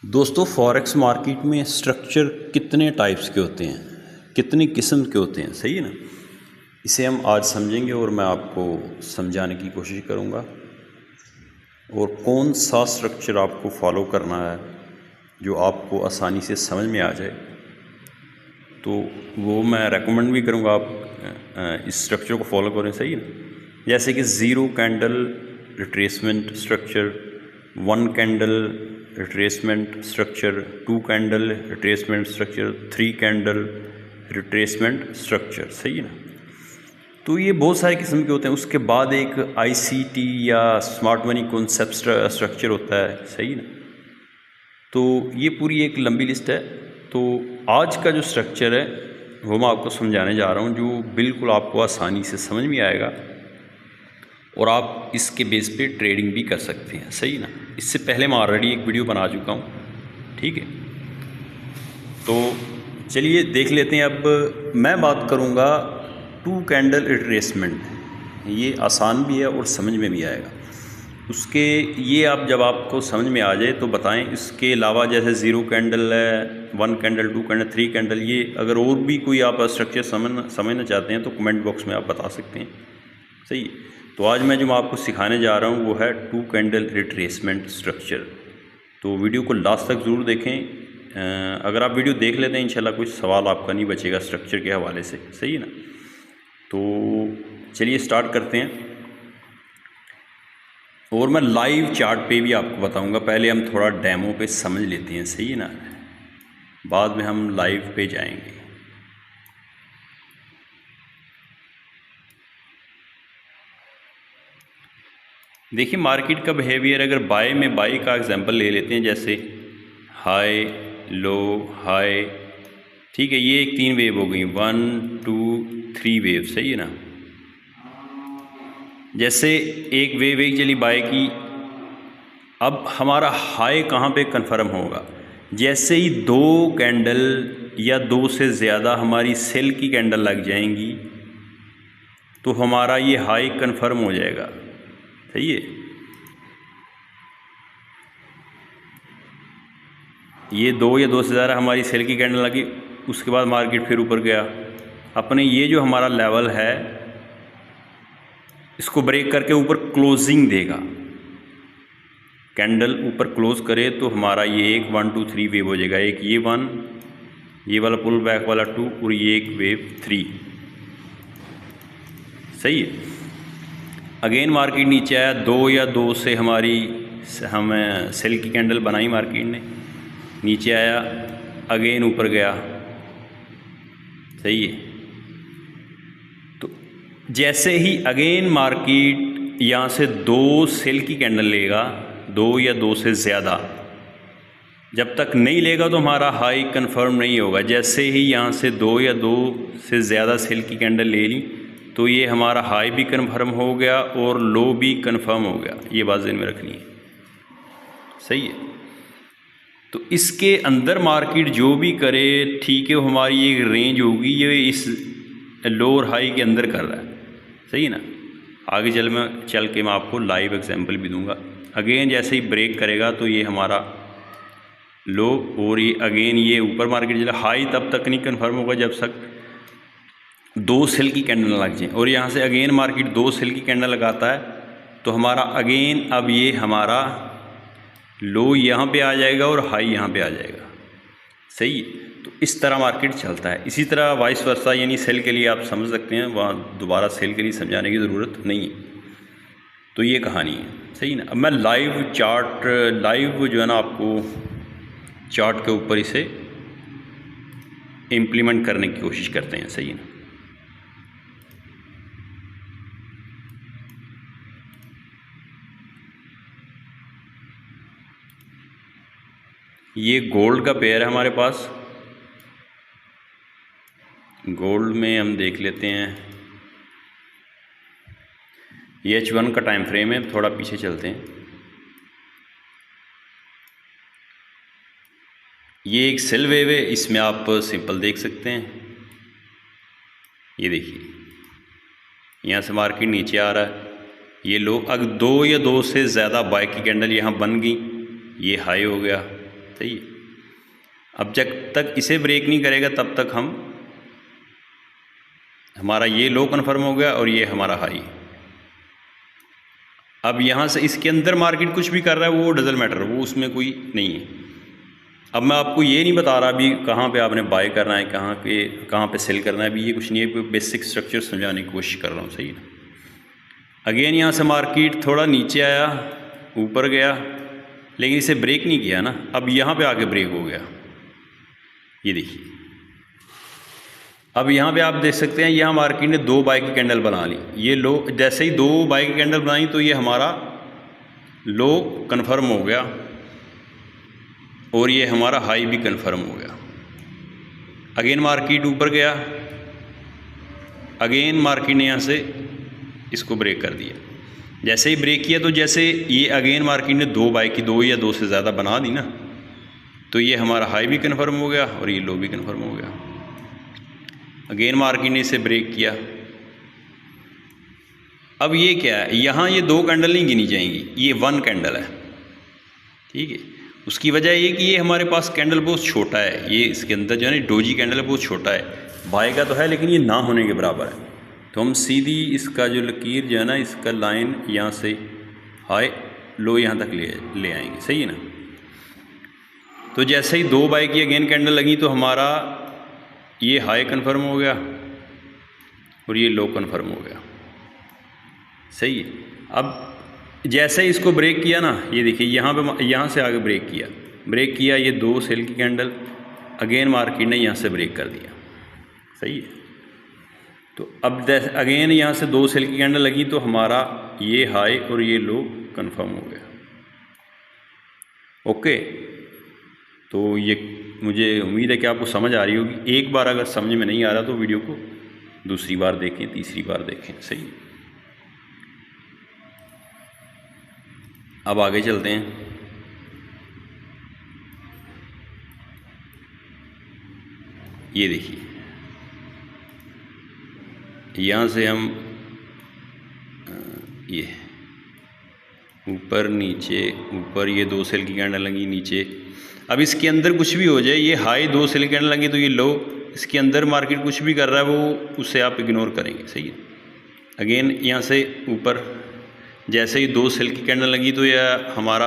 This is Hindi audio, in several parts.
दोस्तों फॉरेक्स मार्केट में स्ट्रक्चर कितने टाइप्स के होते हैं, कितनी किस्म के होते हैं, सही है ना। इसे हम आज समझेंगे और मैं आपको समझाने की कोशिश करूँगा और कौन सा स्ट्रक्चर आपको फॉलो करना है जो आपको आसानी से समझ में आ जाए। तो वो मैं रेकमेंड भी करूँगा आप इस स्ट्रक्चर को फॉलो करें, सही है ना। जैसे कि zero candle retracement structure, one candle retracement structure, two candle retracement structure, three candle retracement structure, सही है ना। तो ये बहुत सारे किस्म के होते हैं। उसके बाद एक ICT या स्मार्ट मनी कॉन्सेप्ट स्ट्रक्चर होता है, सही है ना। तो ये पूरी एक लंबी लिस्ट है। तो आज का जो स्ट्रक्चर है वो मैं आपको समझाने जा रहा हूँ, जो बिल्कुल आपको आसानी से समझ में आएगा और आप इसके बेस पे ट्रेडिंग भी कर सकते हैं, सही ना। इससे पहले मैं ऑलरेडी एक वीडियो बना चुका हूँ, ठीक है। तो चलिए देख लेते हैं। अब मैं बात करूँगा टू कैंडल रिट्रेसमेंट। ये आसान भी है और समझ में भी आएगा। उसके ये आप जब आपको समझ में आ जाए तो बताएं। इसके अलावा जैसे ज़ीरो कैंडल है, one candle, two candle, three candle, ये अगर और भी कोई आप स्ट्रक्चर समझना चाहते हैं तो कमेंट बॉक्स में आप बता सकते हैं, सही है। तो आज मैं जो आपको सिखाने जा रहा हूँ वो है टू कैंडल रिट्रेसमेंट स्ट्रक्चर। तो वीडियो को लास्ट तक ज़रूर देखें। अगर आप वीडियो देख लेते हैं इंशाल्लाह कुछ सवाल आपका नहीं बचेगा स्ट्रक्चर के हवाले से, सही है ना। तो चलिए स्टार्ट करते हैं और मैं लाइव चार्ट पे भी आपको बताऊंगा। पहले हम थोड़ा डेमो पे समझ लेते हैं, सही है ना, बाद में हम लाइव पे जाएंगे। देखिए मार्केट का बिहेवियर, अगर बाय में बाय का एग्जांपल ले लेते हैं, जैसे हाई लो हाई, ठीक है। ये एक तीन वेव हो गई, 1 2 3 वेव, सही है ना। जैसे एक वेव एक चली बाय की, अब हमारा हाई कहाँ पे कंफर्म होगा, जैसे ही दो कैंडल या दो से ज़्यादा हमारी सेल की कैंडल लग जाएंगी तो हमारा ये हाई कंफर्म हो जाएगा, सही है। ये दो या दो से ज़्यादा हमारी सेल की कैंडल लगी, उसके बाद मार्केट फिर ऊपर गया। अपने ये जो हमारा लेवल है इसको ब्रेक करके ऊपर क्लोजिंग देगा। कैंडल ऊपर क्लोज करे तो हमारा ये एक 1 2 3 वेव हो जाएगा। एक ये 1, ये वाला पुल बैक वाला 2 और ये एक वेव 3, सही है। अगेन मार्केट नीचे आया, दो या दो से हमारी हम सेल की कैंडल बनाई मार्केट ने, नीचे आया, अगेन ऊपर गया, सही है। तो जैसे ही अगेन मार्केट यहाँ से दो सेल की कैंडल लेगा, दो या दो से ज़्यादा, जब तक नहीं लेगा तो हमारा हाई कंफर्म नहीं होगा। जैसे ही यहाँ से दो या दो से ज़्यादा सेल की कैंडल ले ली तो ये हमारा हाई भी कंफर्म हो गया और लो भी कंफर्म हो गया। ये बात ज़हन में रखनी है, सही है। तो इसके अंदर मार्केट जो भी करे, ठीक है, वो हमारी एक रेंज होगी, ये इस लो और हाई के अंदर कर रहा है, सही है ना। आगे चल के मैं आपको लाइव एग्जांपल भी दूंगा। अगेन जैसे ही ब्रेक करेगा तो ये हमारा लो और ये अगेन ये ऊपर मार्केट चला। हाई तब तक नहीं कंफर्म होगा जब तक दो सेल की कैंडल लग जाए, और यहाँ से अगेन मार्केट दो सेल की कैंडल लगाता है तो हमारा अगेन अब ये हमारा लो यहाँ पे आ जाएगा और हाई यहाँ पे आ जाएगा, सही है। तो इस तरह मार्केट चलता है। इसी तरह वाइस वर्सा, यानी सेल के लिए आप समझ सकते हैं, वहाँ दोबारा सेल के लिए समझाने की ज़रूरत नहीं है। तो ये कहानी है, सही ना। अब मैं लाइव चार्ट, लाइव जो है ना, आपको चार्ट के ऊपर इसे इम्प्लीमेंट करने की कोशिश करते हैं, सही है ना। ये गोल्ड का पेयर है हमारे पास। गोल्ड में हम देख लेते हैं, ये H1 का टाइम फ्रेम है। थोड़ा पीछे चलते हैं। ये एक सेल वेव है, इसमें आप सिंपल देख सकते हैं। ये देखिए यहाँ से मार्केट नीचे आ रहा है, ये लो, अगर दो या दो से ज़्यादा बाय की कैंडल यहाँ बन गई, ये हाई हो गया, सही है। अब जब तक इसे ब्रेक नहीं करेगा तब तक हमारा ये लो कन्फर्म हो गया और ये हमारा हाई। अब यहाँ से इसके अंदर मार्केट कुछ भी कर रहा है वो डजंट मैटर, वो उसमें कोई नहीं है। अब मैं आपको ये नहीं बता रहा अभी कहाँ पे आपने बाय करना है, कहाँ पे सेल करना है, अभी ये कुछ नहीं है, बेसिक स्ट्रक्चर समझाने की कोशिश कर रहा हूँ, सही है। अगेन यहाँ से मार्केट थोड़ा नीचे आया, ऊपर गया, लेकिन इसे ब्रेक नहीं किया ना। अब यहाँ पे आके ब्रेक हो गया, ये देखिए। अब यहाँ पे आप देख सकते हैं यहाँ मार्केट ने 2 बाय की कैंडल बना ली। ये लो, जैसे ही 2 बाय की कैंडल बनाई तो ये हमारा लो कन्फर्म हो गया और ये हमारा हाई भी कन्फर्म हो गया। अगेन मार्केट ऊपर गया, अगेन मार्केट ने यहाँ से इसको ब्रेक कर दिया। जैसे ही ब्रेक किया तो जैसे ये अगेन मार्केट ने 2 बाय की 2 या 2 से ज़्यादा बना दी ना, तो ये हमारा हाई भी कन्फर्म हो गया और ये लो भी कन्फर्म हो गया। अगेन मार्केट ने इसे ब्रेक किया। अब ये क्या है, यहाँ ये 2 कैंडल नहीं गिनी जाएंगी, ये 1 कैंडल है, ठीक है। उसकी वजह ये कि ये हमारे पास कैंडल बहुत छोटा है, ये इसके अंदर जो है ना डोजी कैंडल बहुत छोटा है, बाय का तो है लेकिन ये ना होने के बराबर है। तो हम सीधी इसका जो लकीर जो है ना, इसका लाइन यहाँ से हाई लो यहाँ तक ले आएंगे, सही है ना। तो जैसे ही 2 बाय की अगेन कैंडल लगी तो हमारा ये हाई कन्फर्म हो गया और ये लो कन्फर्म हो गया, सही है। अब जैसे ही इसको ब्रेक किया ना, ये देखिए यहाँ से आगे ब्रेक किया, ये 2 सेल की कैंडल, अगेन मार्केट ने यहाँ से ब्रेक कर दिया, सही है। तो अब अगेन यहाँ से 2 सेल की कैंडल लगी तो हमारा ये हाई और ये लो कंफर्म हो गया, ओके। तो ये मुझे उम्मीद है कि आपको समझ आ रही होगी। एक बार अगर समझ में नहीं आ रहा तो वीडियो को दूसरी बार देखें, तीसरी बार देखें, सही है। अब आगे चलते हैं। ये देखिए यहाँ से हम ये ऊपर नीचे, ऊपर ये 2 सेल की कैंडल लगी नीचे। अब इसके अंदर कुछ भी हो जाए, ये हाई 2 सेल की कैंडल लगी तो ये लो, इसके अंदर मार्केट कुछ भी कर रहा है वो उसे आप इग्नोर करेंगे, सही है। अगेन यहाँ से ऊपर जैसे ही 2 सेल की कैंडल लगी तो यह हमारा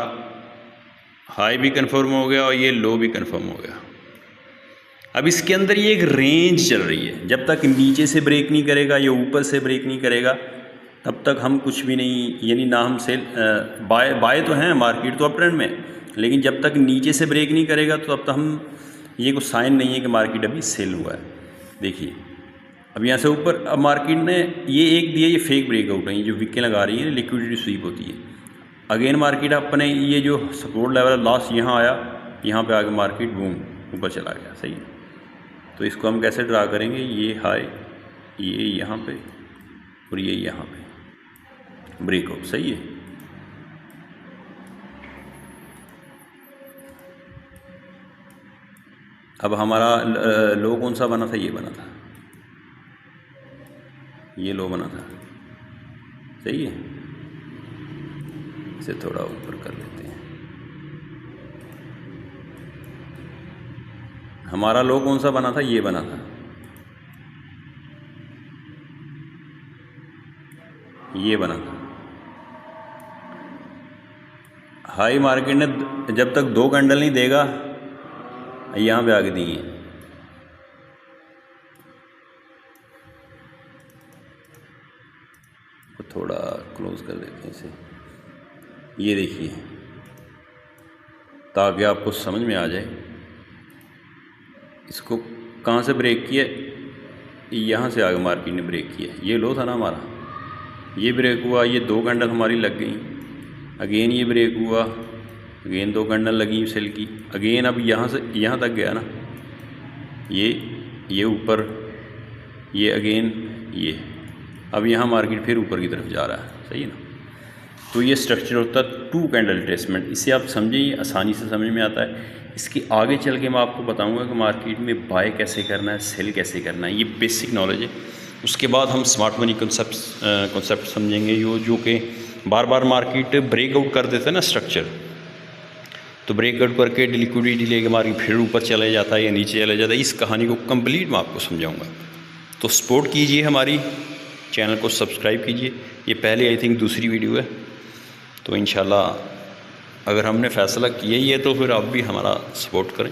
हाई भी कंफर्म हो गया और ये लो भी कंफर्म हो गया। अब इसके अंदर ये एक रेंज चल रही है, जब तक नीचे से ब्रेक नहीं करेगा या ऊपर से ब्रेक नहीं करेगा तब तक हम कुछ भी नहीं, यानी ना हम सेल बाय तो हैं, मार्केट तो अप ट्रेंड में, लेकिन जब तक नीचे से ब्रेक नहीं करेगा तो तब तक हम, ये कुछ साइन नहीं है कि मार्केट अभी सेल हुआ है। देखिए अब यहाँ से ऊपर, अब मार्केट ने ये एक दिया, ये फेक ब्रेकआउट है, ये जो विकें लगा रही है लिक्विडिटी स्वीप होती है। अगेन मार्केट अपने ये जो सपोर्ट लेवल लास्ट यहाँ आया, यहाँ पे आगे मार्केट बूम ऊपर चला गया, सही है। तो इसको हम कैसे ड्रा करेंगे, ये हाई, ये यहाँ पे और ये यहाँ पे ब्रेकआउट, सही है। अब हमारा लो कौन सा बना था, ये बना था, ये लो बना था, सही है। इसे थोड़ा ऊपर कर लेते हैं। हमारा लो कौन सा बना था, ये बना था, ये बना था। हाई मार्केट ने जब तक 2 कैंडल नहीं देगा, यहाँ पे आगे दी है, थोड़ा क्लोज कर देते हैं इसे, ये देखिए ताकि आपको समझ में आ जाए। इसको कहाँ से ब्रेक किया, यहाँ से आगे मार्केट ने ब्रेक किया, ये लो था ना हमारा, ये ब्रेक हुआ, ये 2 कैंडल हमारी लग गई, अगेन ये ब्रेक हुआ, अगेन 2 कैंडल लगी सेल की, अगेन अब यहाँ से यहाँ तक गया ना, ये ऊपर, ये अगेन ये, अब यहाँ मार्केट फिर ऊपर की तरफ जा रहा है, सही है ना। तो ये स्ट्रक्चर होता है 2 कैंडल रिट्रेसमेंट, इसे आप समझें, ये आसानी से समझ में आता है। इसके आगे चल के मैं आपको बताऊंगा कि मार्केट में बाय कैसे करना है, सेल कैसे करना है, ये बेसिक नॉलेज है। उसके बाद हम स्मार्ट मनी कॉन्सेप्ट समझेंगे, जो कि बार बार मार्केट ब्रेकआउट कर देते हैं ना स्ट्रक्चर, तो ब्रेकआउट करके लिक्विडिटी लेके मार्केट फिर ऊपर चला जाता है या नीचे चला जाता है। इस कहानी को कंप्लीट मैं आपको समझाऊंगा। तो सपोर्ट कीजिए, हमारी चैनल को सब्सक्राइब कीजिए। ये पहले आई थिंक दूसरी वीडियो है, तो इंशाल्लाह अगर हमने फ़ैसला किया ही है तो फिर आप भी हमारा सपोर्ट करें।